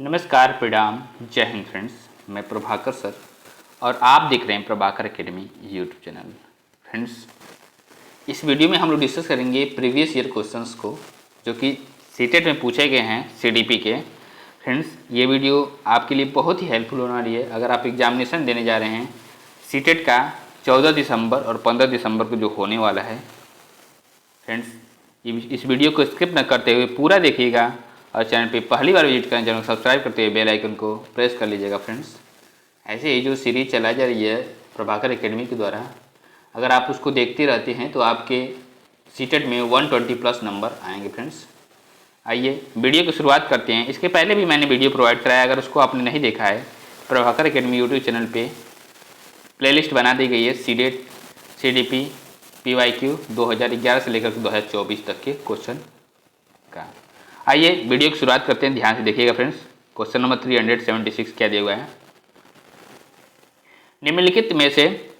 नमस्कार, प्रणाम, जय हिंद फ्रेंड्स। मैं प्रभाकर सर और आप देख रहे हैं Prabhakar academy YouTube channel. Friends, इस वीडियो में हम लोग डिस्कस करेंगे प्रीवियस ईयर क्वेश्चंस को जो कि सीटेट में पूछे गए हैं सीडीपी के। फ्रेंड्स, ये वीडियो आपके लिए बहुत ही हेल्पफुल होने वाली है अगर आप एग्जामिनेशन देने जा रहे हैं सीटेट का 14 दिसंबर और 15 दिसंबर को जो होने वाला है। फ्रेंड्स, इस वीडियो को स्किप न करते हुए पूरा देखिएगा और चैनल पे पहली बार विजिट करें, चैनल को सब्सक्राइब करते हुए बेल आइकन को प्रेस कर लीजिएगा। फ्रेंड्स, ऐसे ही जो सीरीज चलाई जा रही है प्रभाकर एकेडमी के द्वारा, अगर आप उसको देखते रहते हैं तो आपके सीटेट में 120 प्लस नंबर आएंगे। फ्रेंड्स, आइए वीडियो की शुरुआत करते हैं। इसके पहले भी मैंने वीडियो प्रोवाइड कराया, अगर उसको आपने नहीं देखा है प्रभाकर एकेडमी यूट्यूब चैनल पर प्लेलिस्ट बना दी गई है सीडेट सीडीपी PYQ 2011 से लेकर 2024 तक के क्वेश्चन का। आइए वीडियो की शुरुआत करते हैं, ध्यान से देखिएगा। फ्रेंड्स, क्वेश्चन नंबर 376 क्या दिया हुआ है। निम्नलिखित में से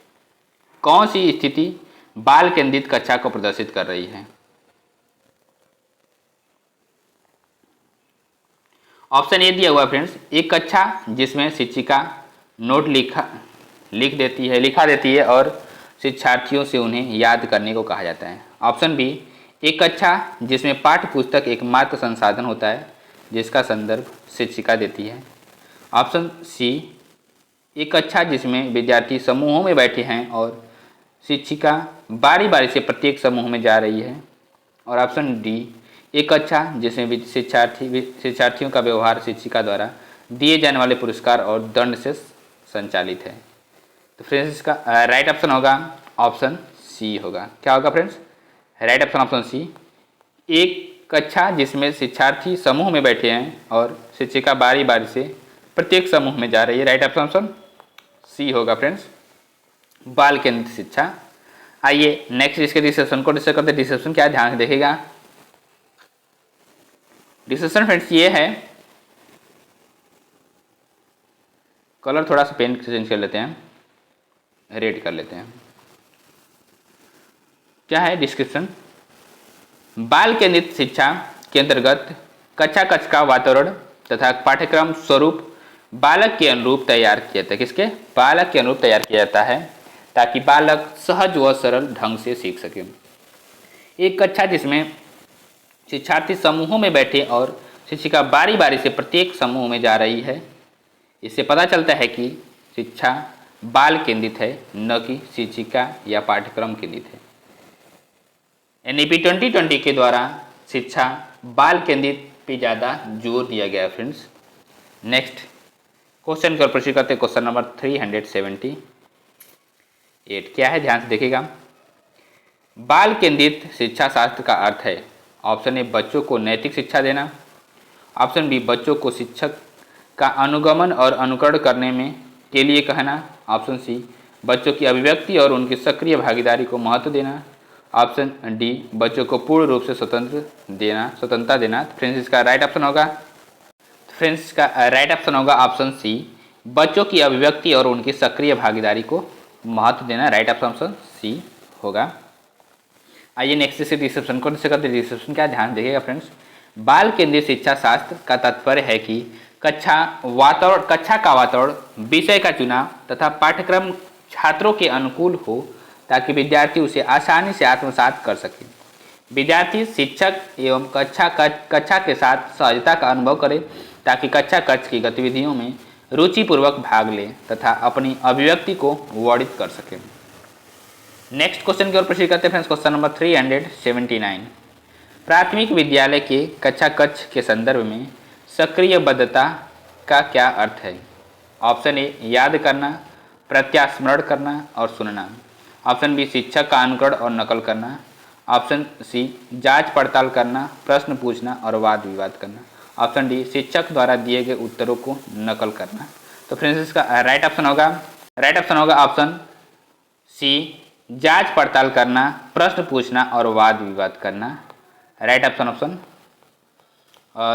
कौन सी स्थिति बाल केंद्रित कक्षा को प्रदर्शित कर रही है? ऑप्शन ए दिया हुआ फ्रेंड्स, एक कक्षा जिसमें शिक्षिका नोट लिखा देती है और शिक्षार्थियों से उन्हें याद करने को कहा जाता है। ऑप्शन बी, एक कक्षा जिसमें पाठ्य पुस्तक एकमात्र संसाधन होता है जिसका संदर्भ शिक्षिका देती है। ऑप्शन सी, एक कक्षा जिसमें विद्यार्थी समूहों में बैठे हैं और शिक्षिका बारी बारी से प्रत्येक समूह में जा रही है। और ऑप्शन डी, एक कक्षा जिसमें शिक्षार्थियों का व्यवहार शिक्षिका द्वारा दिए जाने वाले पुरस्कार और दंड से संचालित है। तो फ्रेंड्स, इसका राइट ऑप्शन होगा ऑप्शन सी होगा। क्या होगा friends? Right option option C, एक कक्षा जिसमें शिक्षार्थी समूह में बैठे हैं और शिक्षिका बारी बारी से प्रत्येक समूह में जा रही है। राइट ऑप्शन ऑप्शन सी होगा फ्रेंड्स, बाल केंद्रित शिक्षा। आइए नेक्स्ट इसके डिस्कशन को डिस्कस करते हैं। डिस्कशन क्या है, ध्यान से देखिएगा। डिस्कशन फ्रेंड्स ये है, कलर थोड़ा सा पेन चेंज कर लेते हैं, रेड कर लेते हैं। क्या है डिस्क्रिप्शन? बाल केंद्रित शिक्षा के अंतर्गत कक्षा कक्ष का वातावरण तथा पाठ्यक्रम स्वरूप बालक के अनुरूप तैयार किया जाता है। किसके? बालक के अनुरूप तैयार किया जाता है ताकि बालक सहज व सरल ढंग से सीख सके। एक कक्षा जिसमें शिक्षार्थी समूहों में बैठे और शिक्षिका बारी बारी से प्रत्येक समूह में जा रही है, इससे पता चलता है कि शिक्षा बाल केंद्रित है, न कि शिक्षिका या पाठ्यक्रम केंद्रित है। NEP 2020 के द्वारा शिक्षा बाल केंद्रित पे ज़्यादा जोर दिया गया है। फ्रेंड्स, नेक्स्ट क्वेश्चन की ओर प्रश्न करते हैं। क्वेश्चन नंबर 378 क्या है, ध्यान से देखिएगा। बाल केंद्रित शिक्षा शास्त्र का अर्थ है। ऑप्शन ए, बच्चों को नैतिक शिक्षा देना। ऑप्शन बी, बच्चों को शिक्षक का अनुगमन और अनुकरण करने में के लिए कहना। ऑप्शन सी, बच्चों की अभिव्यक्ति और उनकी सक्रिय भागीदारी को महत्व देना। ऑप्शन डी, बच्चों को पूर्ण रूप से स्वतंत्रता देना। फ्रेंड्स, इसका राइट ऑप्शन होगा ऑप्शन सी, बच्चों की अभिव्यक्ति और उनकी सक्रिय भागीदारी को महत्व देना। राइट ऑप्शन सी होगा। आइए नेक्स्ट से डिस्क्रिप्शन को डिस्कस करते हैं। डिस्क्रिप्शन क्या, ध्यान देखिएगा फ्रेंड्स। बाल केंद्रित शिक्षा शास्त्र का तात्पर्य है कि कक्षा का वातावरण, विषय का चुनाव तथा पाठ्यक्रम छात्रों के अनुकूल हो ताकि विद्यार्थी उसे आसानी से आत्मसात कर सके। विद्यार्थी शिक्षक एवं कक्षा के साथ सहजता का अनुभव करे ताकि कक्षा कक्ष की गतिविधियों में रुचिपूर्वक भाग ले तथा अपनी अभिव्यक्ति को वर्णित कर सके। नेक्स्ट क्वेश्चन की ओर प्रश्न करते हैं। क्वेश्चन नंबर 379, प्राथमिक विद्यालय के कक्षा कक्ष के संदर्भ में सक्रियबद्धता का क्या अर्थ है? ऑप्शन ए, याद करना, प्रत्यास्मरण करना और सुनना। ऑप्शन बी, शिक्षक का अनुकरण और नकल करना। ऑप्शन सी, जांच पड़ताल करना, प्रश्न पूछना और वाद विवाद करना। ऑप्शन डी, शिक्षक द्वारा दिए गए उत्तरों को नकल करना। तो फ्रेंड्स, इसका राइट ऑप्शन होगा ऑप्शन सी, जांच पड़ताल करना, प्रश्न पूछना और वाद विवाद करना। राइट ऑप्शन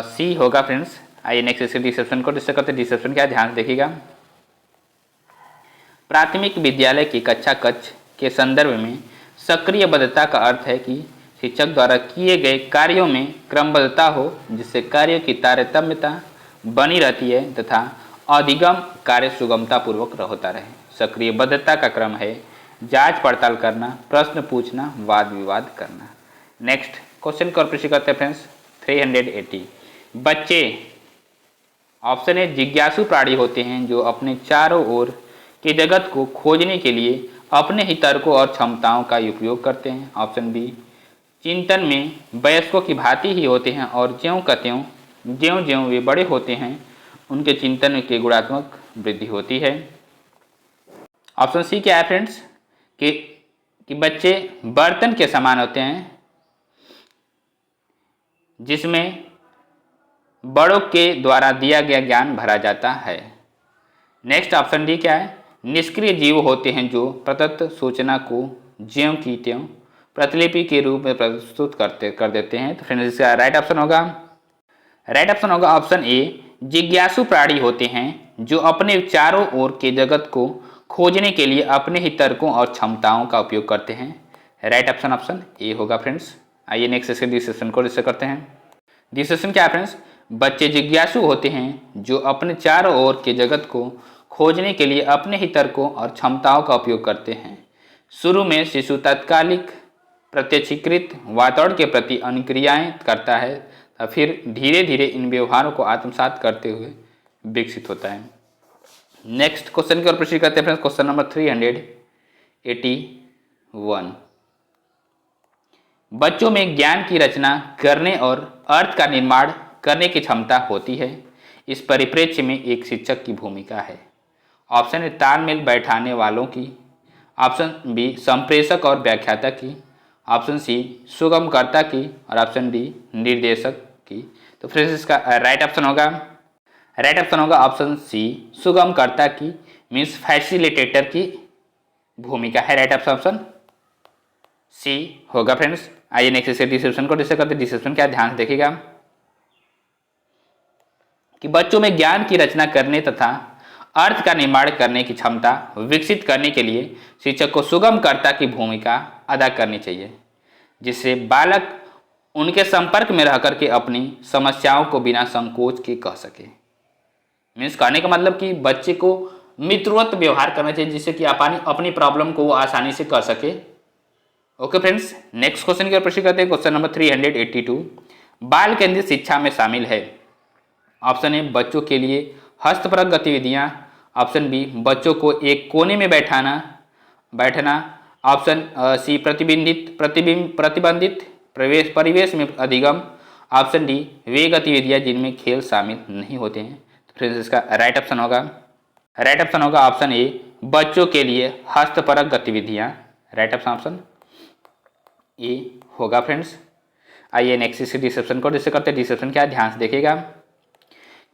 सी होगा। फ्रेंड्स, आइए नेक्स्ट इसके डिस्क्रिप्शन को डिस्कस करते हैं। डिस्क्रिप्शन क्या, ध्यान से देखिएगा। प्राथमिक विद्यालय की कक्षा कक्ष के संदर्भ में सक्रियबद्धता का अर्थ है कि शिक्षक द्वारा किए गए कार्यों में क्रमबद्धता हो, जिससे कार्यों की तारतम्यता, बनी रहती है तथा अधिगम कार्य सुगमता पूर्वक होता रहे। सक्रिय बद्धता का क्रम है जांच पड़ताल करना, प्रश्न पूछना, वाद विवाद करना। नेक्स्ट क्वेश्चन को प्रश्न करते हैं फ्रेंड्स 380। बच्चे ऑप्शन ए जिज्ञासु प्राणी होते हैं जो अपने चारों ओर के जगत को खोजने के लिए अपने ही तर्कों और क्षमताओं का उपयोग करते हैं। ऑप्शन बी चिंतन में वयस्कों की भांति ही होते हैं और ज्यों का त्यों ज्यों ज्यों वे बड़े होते हैं उनके चिंतन के गुणात्मक वृद्धि होती है। ऑप्शन सी क्या है फ्रेंड्स कि बच्चे बर्तन के समान होते हैं जिसमें बड़ों के द्वारा दिया गया ज्ञान भरा जाता है। नेक्स्ट ऑप्शन डी क्या है, निष्क्रिय जीव होते हैं जो प्रदत्त सूचना को ज्यों की त्यों प्रतिलिपि के रूप में प्रस्तुत कर देते हैं। तो फ्रेंड्स इसका राइट ऑप्शन होगा ऑप्शन ए जिज्ञासु प्राणी होते हैं जो अपने चारों ओर के जगत को खोजने के लिए अपने ही तर्कों और क्षमताओं का उपयोग करते हैं। राइट ऑप्शन ए होगा फ्रेंड्स। आइए नेक्स्ट इसके डिस्कशन को डिस्कस करते हैं। डिस्कशन क्या है फ्रेंड्स, बच्चे जिज्ञासु होते हैं जो अपने चारों ओर के जगत को खोजने के लिए अपने ही तर्कों और क्षमताओं का उपयोग करते हैं। शुरू में शिशु तात्कालिक प्रत्यक्षीकृत वातावरण के प्रति अनुक्रियाएं करता है और फिर धीरे धीरे इन व्यवहारों को आत्मसात करते हुए विकसित होता है। नेक्स्ट क्वेश्चन की ओर प्रश्न करते हैं फ्रेंड्स, क्वेश्चन नंबर 381। बच्चों में ज्ञान की रचना करने और अर्थ का निर्माण करने की क्षमता होती है। इस परिप्रेक्ष्य में एक शिक्षक की भूमिका है। ऑप्शन ए तालमेल बैठाने वालों की, ऑप्शन बी संप्रेषक और व्याख्याता की, ऑप्शन सी सुगमकर्ता की और ऑप्शन डी निर्देशक की। तो फ्रेंड्स इसका राइट ऑप्शन होगा ऑप्शन सी सुगमकर्ता की, मीन्स फैसिलिटेटर की भूमिका है। राइट ऑप्शन सी होगा फ्रेंड्स। आइए नेक्स्ट इसके डिस्क्रिप्शन को डिस्कस करते हैं। डिस्क्रिप्शन क्या ध्यान से देखिएगा कि बच्चों में ज्ञान की रचना करने तथा अर्थ का निर्माण करने की क्षमता विकसित करने के लिए शिक्षक को सुगमकर्ता की भूमिका अदा करनी चाहिए, जिससे बालक उनके संपर्क में रह करके अपनी समस्याओं को बिना संकोच के कह सके। मीन्स कहने का मतलब कि बच्चे को मित्रवत व्यवहार करना चाहिए जिससे कि अपनी प्रॉब्लम को वो आसानी से कर सके। ओके फ्रेंड्स, नेक्स्ट क्वेश्चन की ओर प्रश्न करते हैं। क्वेश्चन नंबर 382 बाल केंद्रित शिक्षा में शामिल है। ऑप्शन ए बच्चों के लिए हस्तपरक गतिविधियां, ऑप्शन बी बच्चों को एक कोने में बैठना, ऑप्शन सी प्रतिबंधित परिवेश में अधिगम, ऑप्शन डी वे गतिविधियां जिनमें खेल शामिल नहीं होते हैं। तो फ्रेंड्स इसका राइट ऑप्शन होगा ऑप्शन ए बच्चों के लिए हस्तपरक गतिविधियां। राइट ऑप्शन ए होगा फ्रेंड्स। आइए नेक्स्ट इसके डिस्क्रिप्शन को डिस्कस करते हैं। डिस्क्रिप्शन क्या है ध्यान से देखिएगा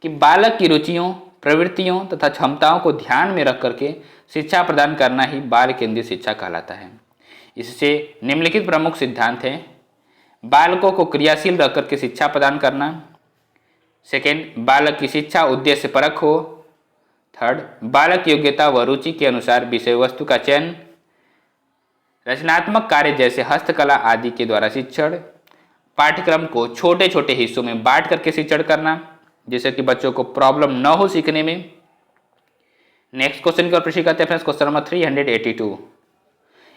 कि बालक की रुचियों, प्रवृत्तियों तथा क्षमताओं को ध्यान में रख करके शिक्षा प्रदान करना ही बाल केंद्रित शिक्षा कहलाता है। इससे निम्नलिखित प्रमुख सिद्धांत हैं। बालकों को क्रियाशील रख करके शिक्षा प्रदान करना। सेकेंड, बालक की शिक्षा उद्देश्य परक हो। थर्ड, बालक की योग्यता व रुचि के अनुसार विषय वस्तु का चयन। रचनात्मक कार्य जैसे हस्तकला आदि के द्वारा शिक्षण। पाठ्यक्रम को छोटे छोटे हिस्सों में बांट करके शिक्षण करना जिससे कि बच्चों को प्रॉब्लम न हो सीखने में। नेक्स्ट क्वेश्चन की ओर प्रश्न करते हैं फ्रेंड्स, क्वेश्चन नंबर 382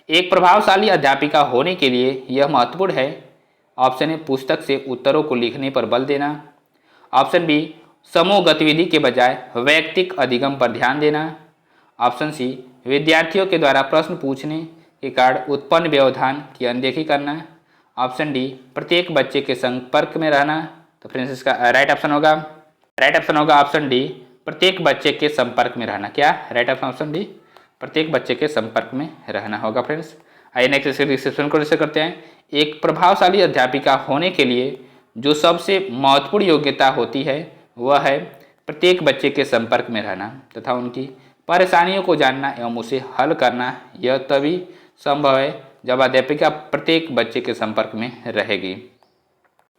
एक प्रभावशाली अध्यापिका होने के लिए यह महत्वपूर्ण है। ऑप्शन ए पुस्तक से उत्तरों को लिखने पर बल देना, ऑप्शन बी समूह गतिविधि के बजाय वैयक्तिक अधिगम पर ध्यान देना, ऑप्शन सी विद्यार्थियों के द्वारा प्रश्न पूछने के कारण उत्पन्न व्यवधान की अनदेखी करना, ऑप्शन डी प्रत्येक बच्चे के संपर्क में रहना। तो फ्रेंड्स इसका राइट ऑप्शन होगा ऑप्शन डी प्रत्येक बच्चे के संपर्क में रहना। क्या राइट ऑप्शन डी प्रत्येक बच्चे के संपर्क में रहना होगा फ्रेंड्स। आइए नेक्स्ट इसके डिस्क्रिप्शन को डिस्कस करते हैं। एक प्रभावशाली अध्यापिका होने के लिए जो सबसे महत्वपूर्ण योग्यता होती है वह है प्रत्येक बच्चे के संपर्क में रहना तथा उनकी परेशानियों को जानना एवं उसे हल करना। यह तभी संभव है जब अध्यापिका प्रत्येक बच्चे के संपर्क में रहेगी।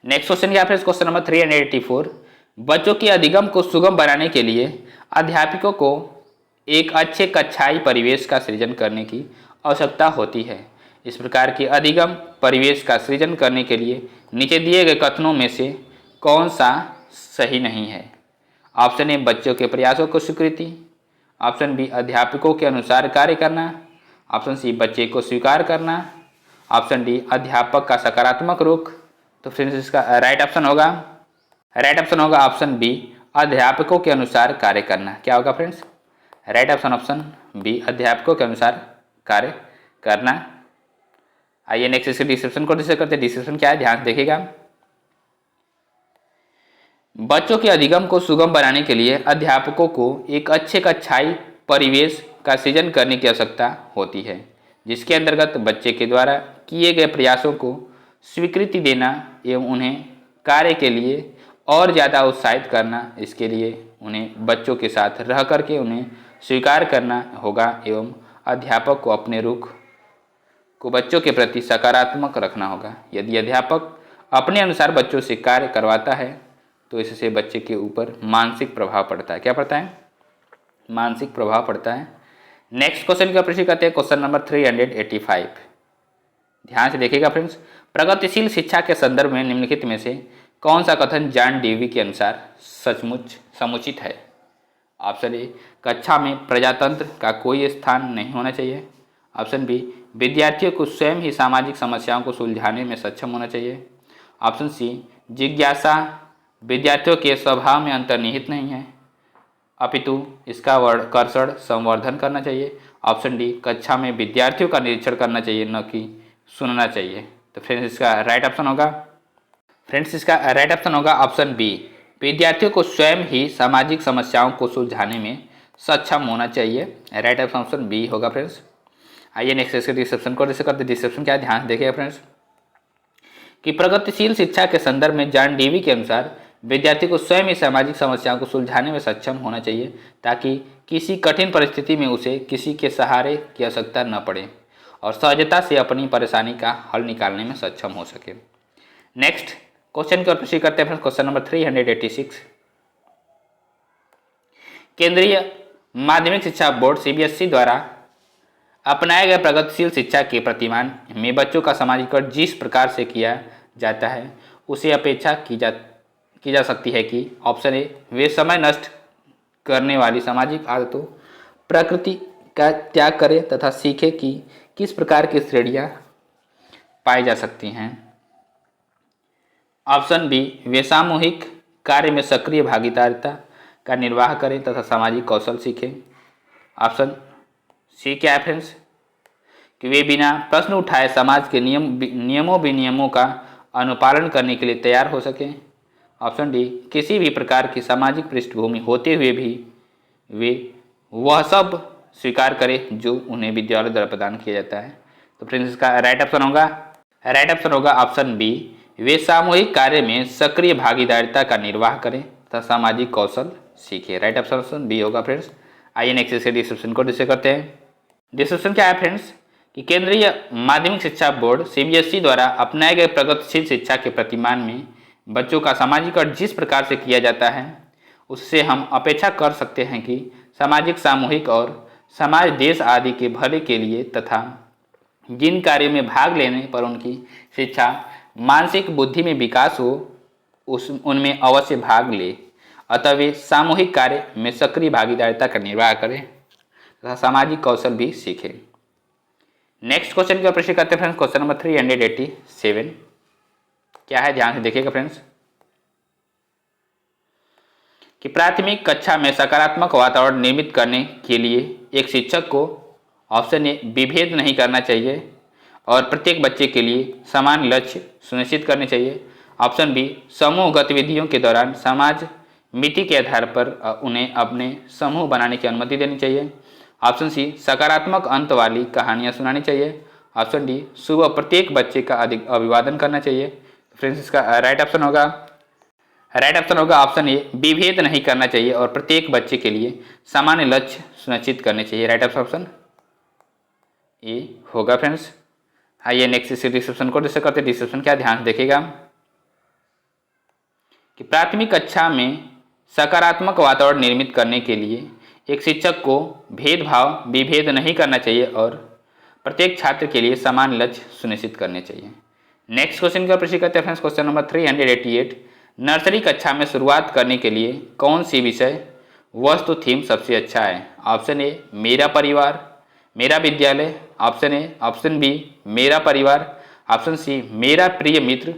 नेक्स्ट क्वेश्चन क्या है क्वेश्चन नंबर 384 बच्चों के अधिगम को सुगम बनाने के लिए अध्यापकों को एक अच्छे कक्षाई परिवेश का सृजन करने की आवश्यकता होती है। इस प्रकार के अधिगम परिवेश का सृजन करने के लिए नीचे दिए गए कथनों में से कौन सा सही नहीं है। ऑप्शन ए बच्चों के प्रयासों को स्वीकृति, ऑप्शन बी अध्यापकों के अनुसार कार्य करना, ऑप्शन सी बच्चे को स्वीकार करना, ऑप्शन डी अध्यापक का सकारात्मक रुख। तो फ्रेंड्स इसका राइट ऑप्शन होगा ऑप्शन बी अध्यापकों के अनुसार कार्य करना। क्या होगा फ्रेंड्स? राइट ऑप्शन बी अध्यापकों के अनुसार कार्य करना। आइए नेक्स्ट इसके डिस्क्रिप्शन को डिस्कस करते हैं। डिस्क्रिप्शन क्या है, ध्यान से देखिएगा। बच्चों के अधिगम को सुगम बनाने के लिए अध्यापकों को एक अच्छे कक्षाई परिवेश का सृजन करने की आवश्यकता होती है, जिसके अंतर्गत बच्चे के द्वारा किए गए प्रयासों को स्वीकृति देना एवं उन्हें कार्य के लिए और ज़्यादा उत्साहित करना। इसके लिए उन्हें बच्चों के साथ रह करके उन्हें स्वीकार करना होगा एवं अध्यापक को अपने रुख को बच्चों के प्रति सकारात्मक रखना होगा। यदि अध्यापक अपने अनुसार बच्चों से कार्य करवाता है तो इससे बच्चे के ऊपर मानसिक प्रभाव पड़ता है। क्या पड़ता है? मानसिक प्रभाव पड़ता है। नेक्स्ट क्वेश्चन का प्रश्न करते हैं, क्वेश्चन नंबर 385। ध्यान से देखिएगा फ्रेंड्स। प्रगतिशील शिक्षा के संदर्भ में निम्नलिखित में से कौन सा कथन जॉन डेवी के अनुसार सचमुच समुचित है? ऑप्शन ए कक्षा में प्रजातंत्र का कोई स्थान नहीं होना चाहिए, ऑप्शन बी विद्यार्थियों को स्वयं ही सामाजिक समस्याओं को सुलझाने में सक्षम होना चाहिए, ऑप्शन सी जिज्ञासा विद्यार्थियों के स्वभाव में अंतर्निहित नहीं है अपितु इसका कर्षण संवर्धन करना चाहिए, ऑप्शन डी कक्षा में विद्यार्थियों का निरीक्षण करना चाहिए न कि सुनना चाहिए। तो फ्रेंड्स इसका राइट ऑप्शन होगा ऑप्शन बी विद्यार्थियों को स्वयं ही सामाजिक समस्याओं को सुलझाने में सक्षम होना चाहिए। राइट ऑप्शन बी होगा फ्रेंड्स। आइए नेक्स्ट इसके डिस्क्रिप्शन को डिस्कस करते हैं। डिस्क्रिप्शन क्या है, ध्यान से देखिएगा फ्रेंड्स कि प्रगतिशील शिक्षा के संदर्भ में जॉन डेवी के अनुसार विद्यार्थी को स्वयं ही सामाजिक समस्याओं को सुलझाने में सक्षम होना चाहिए ताकि किसी कठिन परिस्थिति में उसे किसी के सहारे की आवश्यकता न पड़े और सहजता से अपनी परेशानी का हल निकालने में सक्षम हो सके। नेक्स्ट क्वेश्चन की ओर प्रश्न करते हैं। Question number 386। केंद्रीय माध्यमिक शिक्षा बोर्ड CBSE द्वारा अपनाए गए प्रगतिशील शिक्षा के प्रतिमान में बच्चों का समाजीकरण जिस प्रकार से किया जाता है उसे अपेक्षा की जा सकती है कि ऑप्शन ए वे समय नष्ट करने वाली सामाजिक आदतों प्रकृति का त्याग करें तथा सीखें कि किस प्रकार की श्रेणियाँ पाई जा सकती हैं, ऑप्शन बी वे सामूहिक कार्य में सक्रिय भागीदारिता का निर्वाह करें तथा सामाजिक कौशल सीखें, ऑप्शन सी क्या है फ्रेंड्स कि वे बिना प्रश्न उठाए समाज के नियमों विनियमों का अनुपालन करने के लिए तैयार हो सकें, ऑप्शन डी किसी भी प्रकार की सामाजिक पृष्ठभूमि होते हुए भी वे वह सब स्वीकार करें जो उन्हें विद्यालय द्वारा प्रदान किया जाता है। तो फ्रेंड्स इसका राइट ऑप्शन होगा ऑप्शन बी वे सामूहिक कार्य में सक्रिय भागीदारिता का निर्वाह करें तथा सामाजिक कौशल सीखें। राइट ऑप्शन बी होगा फ्रेंड्स। आइए नेक्स्ट इसके डिस्क्रिप्शन को डिस्कस करते हैं। डिस्क्रिप्शन क्या है फ्रेंड्स कि केंद्रीय माध्यमिक शिक्षा बोर्ड CBSE द्वारा अपनाए गए प्रगतिशील शिक्षा के प्रतिमान में बच्चों का सामाजिकरण जिस प्रकार से किया जाता है उससे हम अपेक्षा कर सकते हैं कि सामाजिक सामूहिक और समाज देश आदि के भले के लिए तथा जिन कार्यों में भाग लेने पर उनकी शिक्षा मानसिक बुद्धि में विकास हो उनमें अवश्य भाग ले, अतः वे सामूहिक कार्य में सक्रिय भागीदारिता का निर्वाह करें तथा सामाजिक कौशल भी सीखें। नेक्स्ट क्वेश्चन का प्रश्न करते हैं फ्रेंड्स। क्वेश्चन नंबर 387 क्या है, ध्यान से देखिएगा फ्रेंड्स कि प्राथमिक कक्षा में सकारात्मक वातावरण निर्मित करने के लिए एक शिक्षक को ऑप्शन ए विभेद नहीं करना चाहिए और प्रत्येक बच्चे के लिए समान लक्ष्य सुनिश्चित करने चाहिए, ऑप्शन बी समूह गतिविधियों के दौरान समाज मिति के आधार पर उन्हें अपने समूह बनाने की अनुमति देनी चाहिए, ऑप्शन सी सकारात्मक अंत वाली कहानियाँ सुनानी चाहिए, ऑप्शन डी सुबह प्रत्येक बच्चे का अधिक अभिवादन करना चाहिए। फ्रेंड्स इसका राइट ऑप्शन होगा ऑप्शन ए विभेद नहीं करना चाहिए और प्रत्येक बच्चे के लिए सामान्य लक्ष्य सुनिश्चित करने चाहिए। राइट ऑप्शन ए होगा फ्रेंड्स। आइए नेक्स्ट इस डिस्क्रिप्शन को डिस्कस करते हैं। डिस्क्रिप्शन क्या, ध्यान से देखिएगा कि प्राथमिक कक्षा में सकारात्मक वातावरण निर्मित करने के लिए एक शिक्षक को भेदभाव विभेद नहीं करना चाहिए और प्रत्येक छात्र के लिए समान लक्ष्य सुनिश्चित करने चाहिए। नेक्स्ट क्वेश्चन का प्रश्न करते हैं फ्रेंड्स। क्वेश्चन नंबर 388 नर्सरी कक्षा में शुरुआत करने के लिए कौन सी विषय वस्तु थीम सबसे अच्छा है? ऑप्शन ए मेरा परिवार, मेरा विद्यालय, ऑप्शन ए, ऑप्शन बी मेरा परिवार, ऑप्शन सी मेरा प्रिय मित्र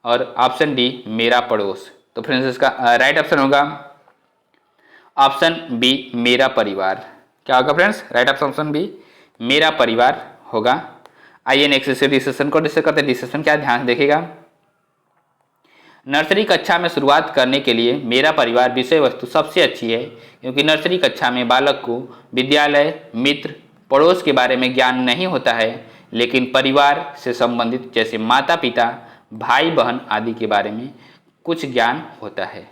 और ऑप्शन डी मेरा पड़ोस। तो फ्रेंड्स इसका राइट ऑप्शन होगा ऑप्शन बी मेरा परिवार। क्या होगा फ्रेंड्स? राइट ऑप्शन बी मेरा परिवार होगा। आइए नेक्स्ट से डिस्कशन को डिस्कस करते हैं। डिस्कशन क्या, ध्यान से देखिएगा। नर्सरी कक्षा में शुरुआत करने के लिए मेरा परिवार विषय वस्तु सबसे अच्छी है, क्योंकि नर्सरी कक्षा में बालक को विद्यालय, मित्र, पड़ोस के बारे में ज्ञान नहीं होता है, लेकिन परिवार से संबंधित जैसे माता पिता, भाई बहन आदि के बारे में कुछ ज्ञान होता है।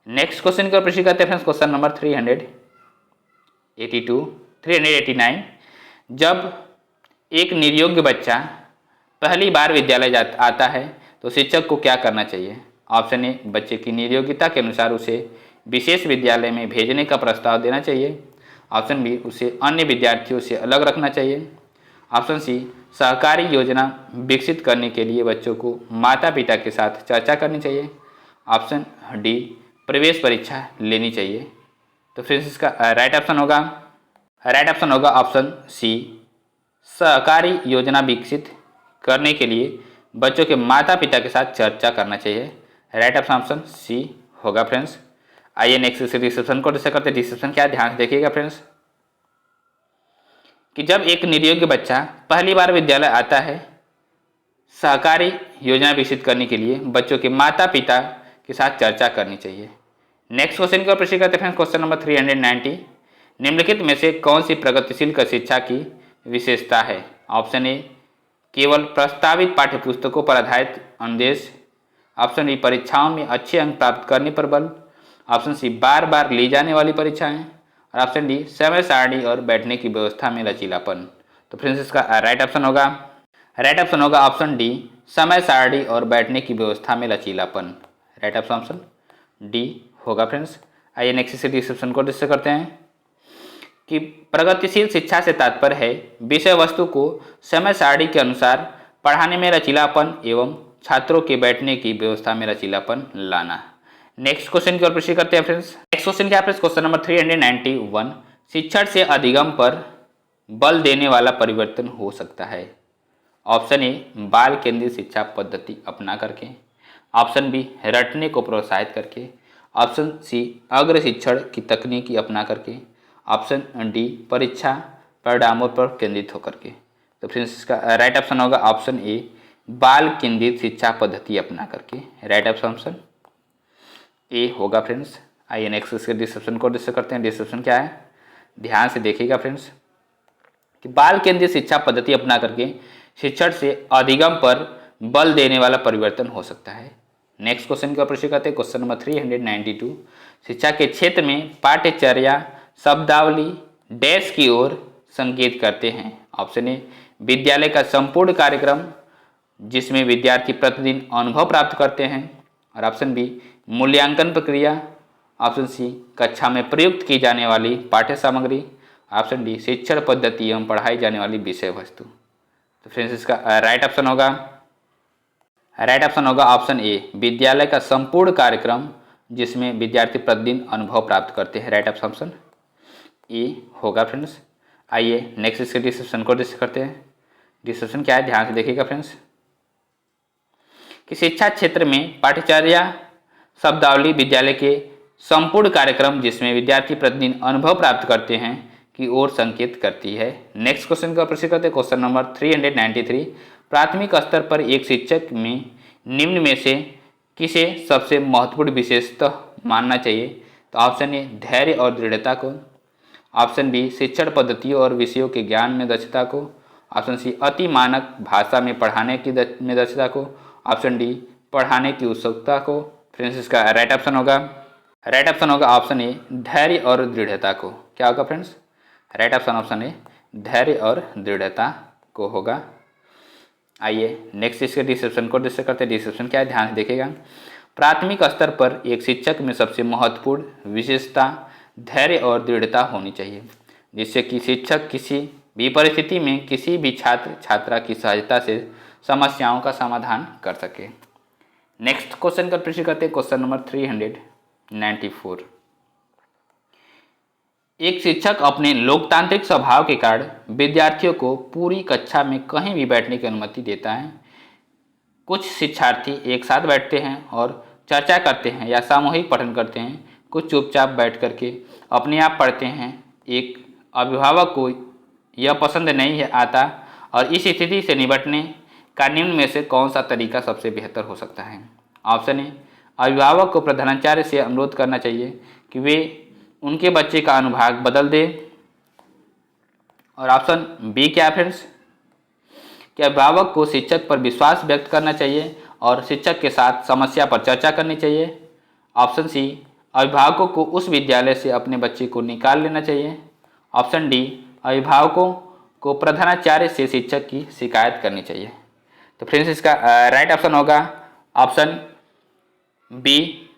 नेक्स्ट क्वेश्चन की ओर प्रश्न करते हैं फ्रेंड्स। Question number 389। जब एक निर्योग्य बच्चा पहली बार विद्यालय आता है तो शिक्षक को क्या करना चाहिए? ऑप्शन ए बच्चे की निर्योग्यता के अनुसार उसे विशेष विद्यालय में भेजने का प्रस्ताव देना चाहिए, ऑप्शन बी उसे अन्य विद्यार्थियों से अलग रखना चाहिए, ऑप्शन सी सहकारी योजना विकसित करने के लिए बच्चों को माता पिता के साथ चर्चा करनी चाहिए, ऑप्शन डी प्रवेश परीक्षा लेनी चाहिए। तो फ्रेंड्स इसका राइट ऑप्शन होगा ऑप्शन सी सहकारी योजना विकसित करने के लिए बच्चों के माता पिता के साथ चर्चा करना चाहिए। राइट ऑप्शन सी होगा फ्रेंड्स। आइए नेक्स्ट डिस्क्रिप्शन को डिस्कस करते हैं। डिस्क्रिप्शन क्या, ध्यान से देखिएगा फ्रेंड्स कि जब एक निर्योग्य बच्चा पहली बार विद्यालय आता है, सहकारी योजना विकसित करने के लिए बच्चों के माता पिता के साथ चर्चा करनी चाहिए। नेक्स्ट क्वेश्चन का प्रश्न करते हैं। Question number 390। निम्नलिखित में से कौन सी प्रगतिशील शिक्षा की विशेषता है? ऑप्शन ए केवल प्रस्तावित पाठ्यपुस्तकों पर आधारित अनुदेश, ऑप्शन बी परीक्षाओं में अच्छे अंक प्राप्त करने पर बल, ऑप्शन सी बार बार ली जाने वाली परीक्षाएं और ऑप्शन डी समय सारणी और बैठने की व्यवस्था में लचीलापन। तो फ्रेंड्स इसका राइट ऑप्शन होगा ऑप्शन डी समय सारणी और बैठने की व्यवस्था में लचीलापन। राइट ऑप्शन डी होगा फ्रेंड्स। आइए नेक्स्ट से डिस्क्रिप्शन को डिस्कस करते हैं कि प्रगतिशील शिक्षा से तात्पर्य है विषय वस्तु को समय सारणी के अनुसार पढ़ाने में लचीलापन एवं छात्रों के बैठने की व्यवस्था में लचीलापन लाना। नेक्स्ट क्वेश्चन की ओर प्रश्न करते हैं फ्रेंड्स। नेक्स्ट क्वेश्चन क्या है फ्रेंड्स? Question number 391। शिक्षण से अधिगम पर बल देने वाला परिवर्तन हो सकता है। ऑप्शन ए बाल केंद्रित शिक्षा पद्धति अपना करके, ऑप्शन बी रटने को प्रोत्साहित करके, ऑप्शन सी अग्र शिक्षण की तकनीकी अपना करके, ऑप्शन डी परीक्षा परिणामों पर केंद्रित होकर के। तो फ्रेंड्स इसका राइट ऑप्शन होगा ऑप्शन ए बाल केंद्रित शिक्षा पद्धति अपना करके। राइट ऑप्शन ए होगा फ्रेंड्स। आइए नेक्स्ट इसके डिस्क्रिप्शन को डिस्कस करते हैं। डिस्क्रिप्शन क्या है, ध्यान से देखिएगा फ्रेंड्स कि बाल केंद्रित शिक्षा पद्धति अपना करके शिक्षण से अधिगम पर बल देने वाला परिवर्तन हो सकता है। नेक्स्ट क्वेश्चन का प्रश्न करते हैं। Question number 392। शिक्षा के क्षेत्र में पाठ्यचर्या शब्दावली डैश की ओर संकेत करते हैं। ऑप्शन ए विद्यालय का संपूर्ण कार्यक्रम जिसमें विद्यार्थी प्रतिदिन अनुभव प्राप्त करते हैं, और ऑप्शन बी मूल्यांकन प्रक्रिया, ऑप्शन सी कक्षा में प्रयुक्त की जाने वाली पाठ्य सामग्री, ऑप्शन डी शिक्षण पद्धति एवं पढ़ाई जाने वाली विषय वस्तु। तो फ्रेंड्स इसका राइट ऑप्शन होगा ऑप्शन ए विद्यालय का संपूर्ण कार्यक्रम जिसमें विद्यार्थी प्रतिदिन अनुभव प्राप्त करते हैं। राइट ऑप्शन ए होगा फ्रेंड्स। आइए नेक्स्ट इसके डिस्क्रिप्शन को डिस्कस करते हैं। डिस्क्रिप्शन क्या है, ध्यान से देखिएगा फ्रेंड्स कि शिक्षा क्षेत्र में पाठ्यचर्या शब्दावली विद्यालय के संपूर्ण कार्यक्रम जिसमें विद्यार्थी प्रतिदिन अनुभव प्राप्त करते हैं की ओर संकेत करती है। नेक्स्ट क्वेश्चन का प्रश्न करते हैं। Question number 393। प्राथमिक स्तर पर एक शिक्षक में निम्न में से किसे सबसे महत्वपूर्ण विशेषता मानना चाहिए? तो ऑप्शन ए धैर्य और दृढ़ता को, ऑप्शन बी शिक्षण पद्धतियों और विषयों के ज्ञान में दक्षता को, ऑप्शन सी अति मानक भाषा में पढ़ाने की में दक्षता को, ऑप्शन डी पढ़ाने की उत्सुकता को। फ्रेंड्स इसका राइट ऑप्शन होगा ऑप्शन ए धैर्य और दृढ़ता को। क्या होगा फ्रेंड्स? राइट ऑप्शन ए धैर्य और दृढ़ता को होगा। आइए नेक्स्ट इसके डिस्क्रिप्शन को डिस्कस करते हैं। डिस्क्रिप्शन क्या है, ध्यान से देखिएगा। प्राथमिक स्तर पर एक शिक्षक में सबसे महत्वपूर्ण विशेषता धैर्य और दृढ़ता होनी चाहिए, जिससे कि शिक्षक किसी भी परिस्थिति में किसी भी छात्र छात्रा की सहजता से समस्याओं का समाधान कर सके। नेक्स्ट क्वेश्चन का प्रश्न करते हैं, क्वेश्चन नंबर 394। एक शिक्षक अपने लोकतांत्रिक स्वभाव के कारण विद्यार्थियों को पूरी कक्षा में कहीं भी बैठने की अनुमति देता है। कुछ शिक्षार्थी एक साथ बैठते हैं और चर्चा करते हैं या सामूहिक पठन करते हैं, कुछ चुपचाप बैठ करके अपने आप पढ़ते हैं। एक अभिभावक को यह पसंद नहीं आता और इस स्थिति से निपटने का निम्न में से कौन सा तरीका सबसे बेहतर हो सकता है। ऑप्शन ए, अभिभावक को प्रधानाचार्य से अनुरोध करना चाहिए कि वे उनके बच्चे का अनुभाग बदल दें। और ऑप्शन बी क्या फ्रेंड्स, कि अभिभावक को शिक्षक पर विश्वास व्यक्त करना चाहिए और शिक्षक के साथ समस्या पर चर्चा करनी चाहिए। ऑप्शन सी, अभिभावकों को उस विद्यालय से अपने बच्चे को निकाल लेना चाहिए। ऑप्शन डी, अभिभावकों को प्रधानाचार्य से शिक्षक की शिकायत करनी चाहिए। तो फ्रेंड्स इसका राइट ऑप्शन होगा ऑप्शन बी,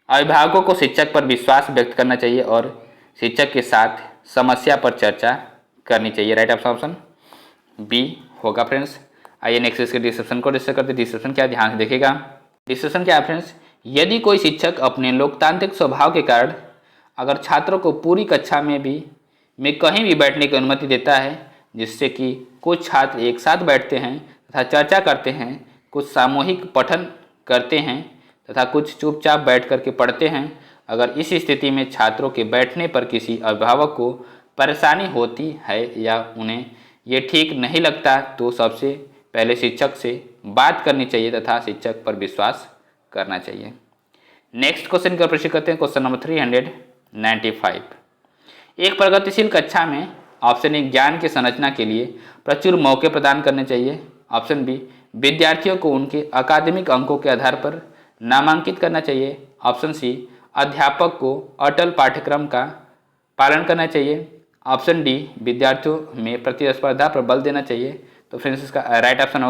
अभिभावकों को शिक्षक पर विश्वास व्यक्त करना चाहिए और शिक्षक के साथ समस्या पर चर्चा करनी चाहिए। राइट ऑप्शन बी होगा फ्रेंड्स। आइए नेक्स्ट इसके डिस्क्रिप्शन को डिस्कस करते हैं। डिस्क्रिप्शन क्या, ध्यान से देखिएगा। डिस्क्रिप्शन क्या है फ्रेंड्स, यदि कोई शिक्षक अपने लोकतांत्रिक स्वभाव के कारण अगर छात्रों को पूरी कक्षा में कहीं भी बैठने की अनुमति देता है, जिससे कि कुछ छात्र एक साथ बैठते हैं तथा चर्चा करते हैं, कुछ सामूहिक पठन करते हैं तथा कुछ चुपचाप बैठ करके पढ़ते हैं, अगर इस स्थिति में छात्रों के बैठने पर किसी अभिभावक को परेशानी होती है या उन्हें ये ठीक नहीं लगता, तो सबसे पहले शिक्षक से बात करनी चाहिए तथा शिक्षक पर विश्वास करना चाहिए। नेक्स्ट क्वेश्चन का प्रश्न करते हैं, क्वेश्चन नंबर 395। एक प्रगतिशील कक्षा में ऑप्शन ए, ज्ञान की संरचना के लिए प्रचुर मौके प्रदान करने चाहिए। ऑप्शन बी, विद्यार्थियों को उनके अकादमिक अंकों के आधार पर नामांकित करना चाहिए। ऑप्शन सी, अध्यापक को अटल पाठ्यक्रम का पालन करना चाहिए। ऑप्शन डी, विद्यार्थियों में प्रतिस्पर्धा पर बल देना चाहिए। तो फ्रेंड्स इसका राइट ऑप्शन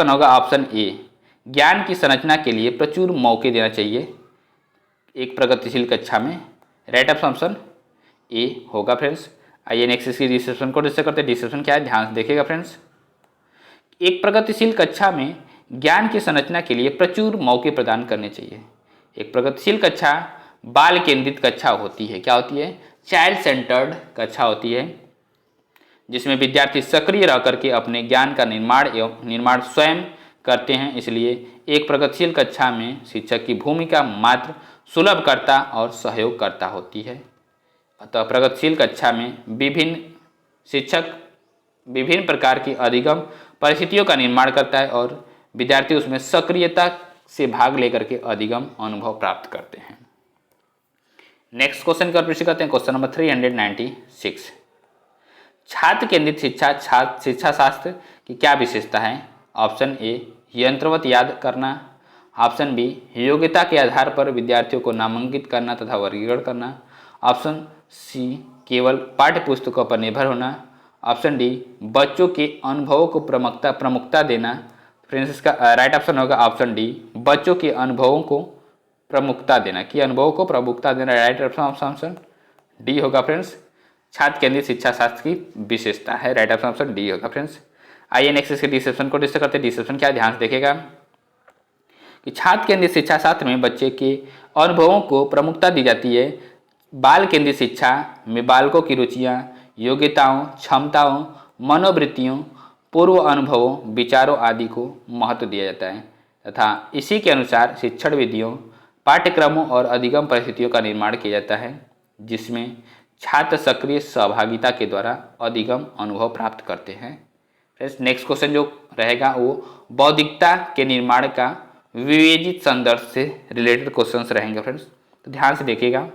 होगा ऑप्शन ए, ज्ञान की संरचना के लिए प्रचुर मौके देना चाहिए एक प्रगतिशील कक्षा में। राइट ऑप्शन ए होगा फ्रेंड्स। आइए नेक्स्ट इसकी डिस्क्रिप्शन को डिस्कस करते हैं। डिस्क्रिप्शन क्या है, ध्यान से देखिएगा फ्रेंड्स। एक प्रगतिशील कक्षा में ज्ञान की संरचना के लिए प्रचुर मौके प्रदान करने चाहिए। एक प्रगतिशील कक्षा बाल केंद्रित कक्षा होती है। क्या होती है? चाइल्ड सेंटर्ड कक्षा होती है, जिसमें विद्यार्थी सक्रिय रह करके अपने ज्ञान का निर्माण स्वयं करते हैं। इसलिए एक प्रगतिशील कक्षा में शिक्षक की भूमिका मात्र सुलभकर्ता और सहयोगकर्ता होती है। अतः प्रगतिशील कक्षा में शिक्षक विभिन्न प्रकार की अधिगम परिस्थितियों का निर्माण करता है और विद्यार्थी उसमें सक्रियता से भाग लेकर के अधिगम अनुभव प्राप्त करते हैं। नेक्स्ट क्वेश्चन का प्रश्न करते हैं, क्वेश्चन नंबर 396। छात्र केंद्रित शिक्षा शास्त्र की क्या विशेषता है? ऑप्शन ए, यंत्रवत याद करना। ऑप्शन बी, योग्यता के आधार पर विद्यार्थियों को नामांकित करना तथा वर्गीकरण करना। ऑप्शन सी, केवल पाठ्य पुस्तकों पर निर्भर होना। ऑप्शन डी, बच्चों के अनुभवों को प्रमुखता देना। फ्रेंड्स इसका राइट ऑप्शन होगा ऑप्शन डी, बच्चों के अनुभवों को प्रमुखता देना। राइट ऑप्शन डी होगा फ्रेंड्स। छात्र केंद्रित शिक्षा शास्त्र की विशेषता है। राइट ऑप्शन डी होगा फ्रेंड्स। आइए नेक्स्ट इसके डिस्क्रिप्शन को डिस्कस करते हैं। डिस्क्रिप्शन क्या, ध्यान से देखेगा कि छात्र केंद्रित शिक्षा शास्त्र में बच्चे के अनुभवों को प्रमुखता दी जाती है। बाल केंद्रित शिक्षा में बालकों की रुचियाँ, योग्यताओं, क्षमताओं, मनोवृत्तियों, पूर्व अनुभवों, विचारों आदि को महत्व दिया जाता है तथा इसी के अनुसार शिक्षण विधियों, पाठ्यक्रमों और अधिगम परिस्थितियों का निर्माण किया जाता है, जिसमें छात्र सक्रिय सहभागिता के द्वारा अधिगम अनुभव प्राप्त करते हैं। नेक्स्ट क्वेश्चन जो रहेगा वो बौद्धिकता के निर्माण का विवेचित संदर्भ से रिलेटेड क्वेश्चंस रहेंगे फ्रेंड्स, तो ध्यान से देखिएगा।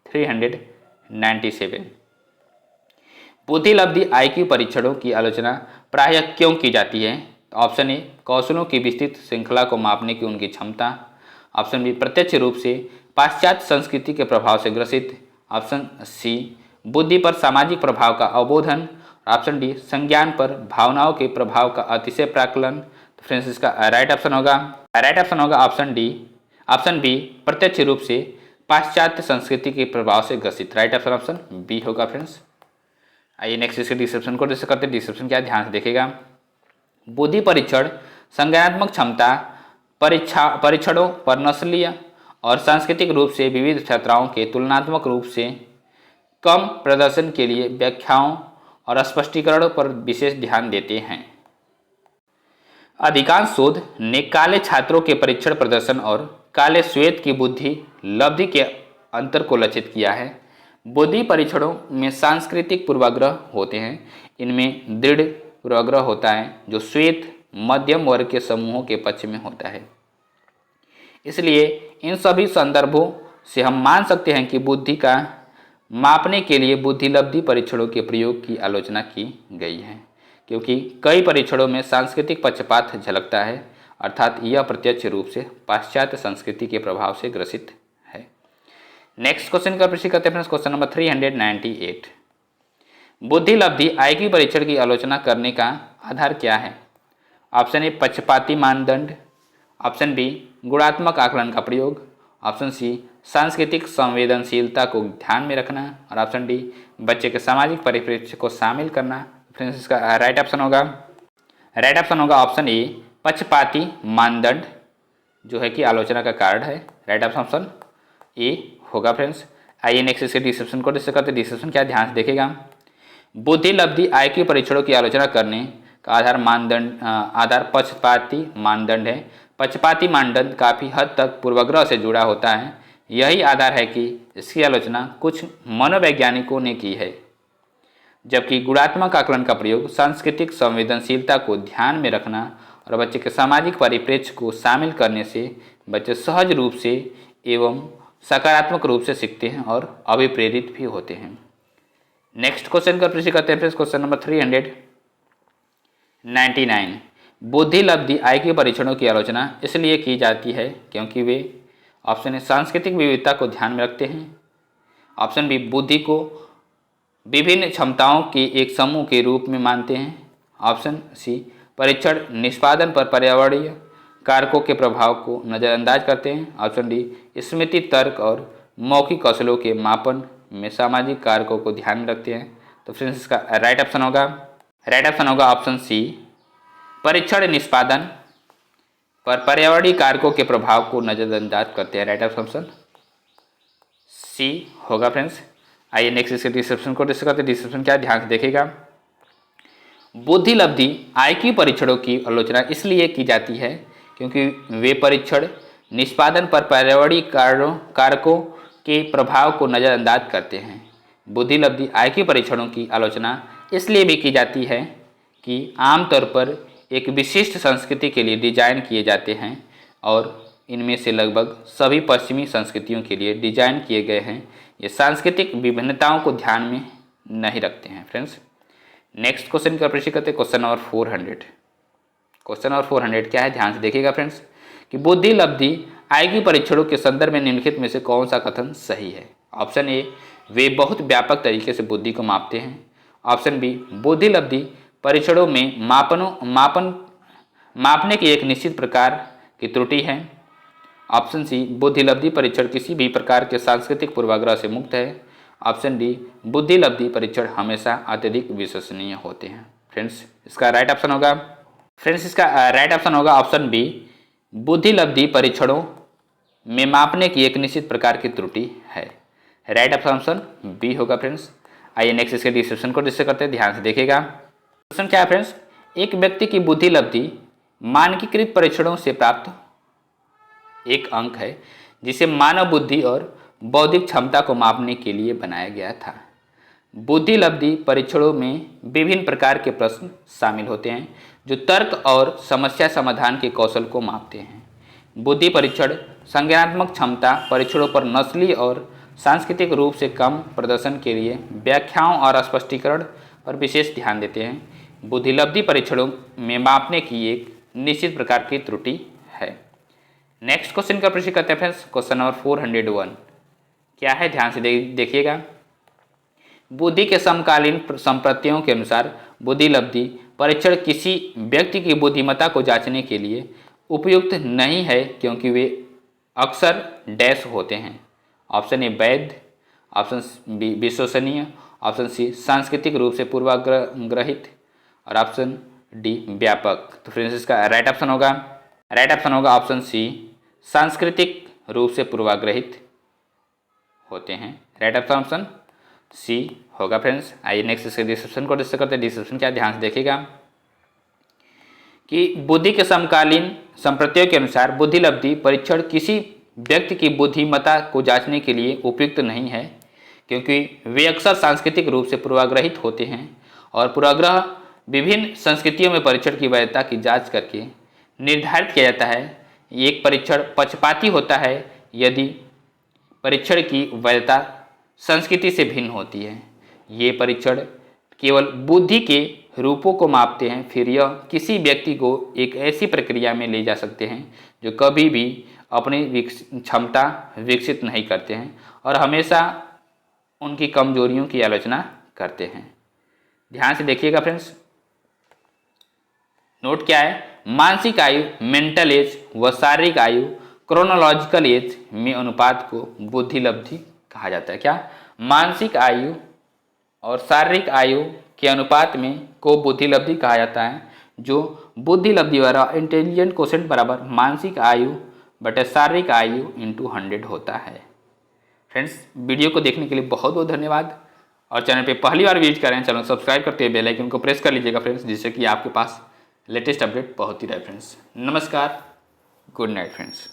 397 बुद्धिलब्धि IQ परीक्षणों की आलोचना प्रायः क्यों की जाती है? ऑप्शन ए, कौशलों की विस्तृत श्रृंखला को मापने की उनकी क्षमता। ऑप्शन बी, प्रत्यक्ष रूप से पाश्चात्य संस्कृति के प्रभाव से ग्रसित। ऑप्शन सी, बुद्धि पर सामाजिक प्रभाव का अवबोधन। ऑप्शन डी, संज्ञान पर भावनाओं के प्रभाव का अतिशय प्राकलन। तो फ्रेंड्स इसका राइट ऑप्शन होगा ऑप्शन डी, ऑप्शन बी, प्रत्यक्ष रूप से पाश्चात्य संस्कृति के प्रभाव से ग्रसित। राइट ऑप्शन बी होगा फ्रेंड्स। आइए नेक्स्ट इसके डिस्क्रिप्शन को डिस्कस करते हैं। डिस्क्रिप्शन क्या है, ध्यान से देखेगा। बुद्धि परीक्षण संज्ञानात्मक क्षमता परीक्षणों पर नस्लीय और सांस्कृतिक रूप से विविध छात्राओं के तुलनात्मक रूप से कम प्रदर्शन के लिए व्याख्याओं और स्पष्टीकरणों पर विशेष ध्यान देते हैं। अधिकांश शोध ने काले छात्रों के परीक्षण प्रदर्शन और काले श्वेत की बुद्धि लब्धि के अंतर को लक्षित किया है। बुद्धि परीक्षणों में सांस्कृतिक पूर्वाग्रह होते हैं। इनमें दृढ़ पूर्वाग्रह होता है जो श्वेत मध्यम वर्ग के समूहों के पक्ष में होता है। इसलिए इन सभी संदर्भों से हम मान सकते हैं कि बुद्धि का मापने के लिए बुद्धि लब्धि परीक्षणों के प्रयोग की आलोचना की गई है, क्योंकि कई परीक्षणों में सांस्कृतिक पक्षपात झलकता है, अर्थात यह प्रत्यक्ष रूप से पाश्चात्य संस्कृति के प्रभाव से ग्रसित है। नेक्स्ट क्वेश्चन का प्रश्न करते हैं फ्रेंड्स, क्वेश्चन नंबर 398। बुद्धि लब्धि IQ परीक्षण की आलोचना करने का आधार क्या है? ऑप्शन ए पक्षपाती मानदंड, ऑप्शन बी गुणात्मक आकलन का प्रयोग, ऑप्शन सी सांस्कृतिक संवेदनशीलता को ध्यान में रखना और ऑप्शन डी बच्चे के सामाजिक परिप्रेक्ष्य को शामिल करना। फ्रेंड्स इसका राइट ऑप्शन होगा ऑप्शन ए पक्षपाती मानदंड, जो है कि आलोचना का कारण है। राइट ऑप्शन ए होगा फ्रेंड्स। आइए नेक्स्ट इसके डिस्क्रिप्शन को डिस्कस करते हैं। डिस्क्रिप्शन क्या ध्यान से देखेगा। बुद्धि लब्धि IQ परीक्षणों की आलोचना करने का आधार पक्षपाती मानदंड है। पक्षपाती मानदंड काफ़ी हद तक पूर्वाग्रह से जुड़ा होता है। यही आधार है कि इसकी आलोचना कुछ मनोवैज्ञानिकों ने की है, जबकि गुणात्मक आकलन का प्रयोग सांस्कृतिक संवेदनशीलता को ध्यान में रखना और बच्चे के सामाजिक परिप्रेक्ष्य को शामिल करने से बच्चे सहज रूप से एवं सकारात्मक रूप से सीखते हैं और अभिप्रेरित भी होते हैं। नेक्स्ट क्वेश्चन का प्रश्न करते हैं क्वेश्चन नंबर 399। बुद्धि लब्धि IQ परीक्षणों की आलोचना इसलिए की जाती है क्योंकि वे ऑप्शन ए सांस्कृतिक विविधता को ध्यान में रखते हैं, ऑप्शन बी बुद्धि को विभिन्न क्षमताओं के एक समूह के रूप में मानते हैं, ऑप्शन सी परीक्षण निष्पादन पर पर्यावरणीय कारकों के प्रभाव को नज़रअंदाज करते हैं, ऑप्शन डी स्मृति तर्क और मौखिक कौशलों के मापन में सामाजिक कारकों को ध्यान में रखते हैं। तो फ्रेंड्स इसका राइट ऑप्शन होगा ऑप्शन सी परीक्षण निष्पादन पर पर्यावरणीय कारकों के प्रभाव को नज़रअंदाज करते हैं। राइट ऑप्शन सी होगा फ्रेंड्स। आइए नेक्स्ट इसके डिस्क्रिप्शन को डिस्कस करते हैं। डिस्क्रिप्शन क्या ध्यान से देखेगा। बुद्धि लब्धि IQ परीक्षणों की आलोचना इसलिए की जाती है क्योंकि वे परीक्षण निष्पादन पर पर्यावरणीय कारकों के प्रभाव को नज़रअंदाज करते हैं। बुद्धि लब्धि IQ परीक्षणों की आलोचना इसलिए भी की जाती है कि आमतौर पर एक विशिष्ट संस्कृति के लिए डिजाइन किए जाते हैं और इनमें से लगभग सभी पश्चिमी संस्कृतियों के लिए डिजाइन किए गए हैं। ये सांस्कृतिक विभिन्नताओं को ध्यान में नहीं रखते हैं। फ्रेंड्स नेक्स्ट क्वेश्चन का प्रश्न करते हैं क्वेश्चन नंबर 400। क्वेश्चन नंबर 400 क्या है ध्यान से देखिएगा फ्रेंड्स कि बुद्धि लब्धि IQ परीक्षणों के संदर्भ में निम्नलिखित में से कौन सा कथन सही है। ऑप्शन ए वे बहुत व्यापक तरीके से बुद्धि को मापते हैं, ऑप्शन बी बुद्धि लब्धि परीक्षणों में मापने की एक निश्चित प्रकार की त्रुटि है, ऑप्शन सी बुद्धि लब्धि परीक्षण किसी भी प्रकार के सांस्कृतिक पूर्वाग्रह से मुक्त है, ऑप्शन डी बुद्धि लब्धि परीक्षण हमेशा अत्यधिक विश्वसनीय होते हैं। फ्रेंड्स इसका राइट ऑप्शन होगा ऑप्शन बी बुद्धि लब्धि परीक्षणों में मापने की एक निश्चित प्रकार की त्रुटि है। राइट ऑप्शन बी होगा फ्रेंड्स। आइए नेक्स्ट इसके डिस्क्रिप्शन को डिस्कस करते हैं। ध्यान से देखिएगा। क्वेश्चन क्या है फ्रेंड्स, एक व्यक्ति की बुद्धि लब्धि मानकीकृत परीक्षणों से प्राप्त एक अंक है जिसे मानव बुद्धि और बौद्धिक क्षमता को मापने के लिए बनाया गया था। बुद्धि लब्धि परीक्षणों में विभिन्न प्रकार के प्रश्न शामिल होते हैं जो तर्क और समस्या समाधान के कौशल को मापते हैं। बुद्धि परीक्षण संज्ञानात्मक क्षमता परीक्षणों पर नस्लीय और सांस्कृतिक रूप से कम प्रदर्शन के लिए व्याख्याओं और स्पष्टीकरण पर विशेष ध्यान देते हैं। बुद्धि लब्धि परीक्षणों में मापने की एक निश्चित प्रकार की त्रुटि है। नेक्स्ट क्वेश्चन का प्रश्न करते हैं फ्रेंड्स, क्वेश्चन नंबर 401 क्या है ध्यान से देखिएगा। बुद्धि के समकालीन संप्रतियों के अनुसार बुद्धि लब्धि परीक्षण किसी व्यक्ति की बुद्धिमत्ता को जांचने के लिए उपयुक्त नहीं है क्योंकि वे अक्सर डैश होते हैं। ऑप्शन ए वैध, ऑप्शन बी विश्वसनीय, ऑप्शन सी सांस्कृतिक रूप से पूर्वाग्रहित और ऑप्शन डी व्यापक। तो फ्रेंड्स इसका राइट ऑप्शन राइट ऑप्शन होगा ऑप्शन सी, सांस्कृतिक रूप से पूर्वाग्रहित होते हैं। राइट ऑप्शन सी होगा फ्रेंड्स। आइए नेक्स्ट इसके डिस्क्रिप्शन को डिस्कस करते हैं। डिस्क्रिप्शन क्या, ध्यान से देखिएगा कि बुद्धि के समकालीन संप्रत्ययों के अनुसार बुद्धिलब्धि परीक्षण किसी व्यक्ति की बुद्धिमत्ता को जांचने के लिए उपयुक्त नहीं है, क्योंकि वे अक्सर सांस्कृतिक रूप से पूर्वाग्रहित होते हैं और पूर्वाग्रह विभिन्न संस्कृतियों में परीक्षण की वैधता की जांच करके निर्धारित किया जाता है। एक परीक्षण पक्षपाती होता है यदि परीक्षण की वैधता संस्कृति से भिन्न होती है। ये परीक्षण केवल बुद्धि के रूपों को मापते हैं, फिर यह किसी व्यक्ति को एक ऐसी प्रक्रिया में ले जा सकते हैं जो कभी भी अपनी क्षमता विकसित नहीं करते हैं और हमेशा उनकी कमजोरियों की आलोचना करते हैं। ध्यान से देखिएगा फ्रेंड्स, नोट क्या है, मानसिक आयु मेंटल एज व शारीरिक आयु क्रोनोलॉजिकल एज में अनुपात को बुद्धिलब्धि कहा जाता है। क्या, मानसिक आयु और शारीरिक आयु के अनुपात में को बुद्धिलब्धि कहा जाता है, जो बुद्धिलब्धि वाला इंटेलिजेंट कोशेंट बराबर मानसिक आयु बटे शारीरिक आयु इंटू 100 होता है। फ्रेंड्स, वीडियो को देखने के लिए बहुत बहुत धन्यवाद और चैनल पे पहली बार विजिट करें चैनल सब्सक्राइब करते हुए बेल आइकन को प्रेस कर लीजिएगा फ्रेंड्स, जिससे कि आपके पास लेटेस्ट अपडेट पहुंचती रहे फ्रेंड्स। नमस्कार, गुड नाइट फ्रेंड्स।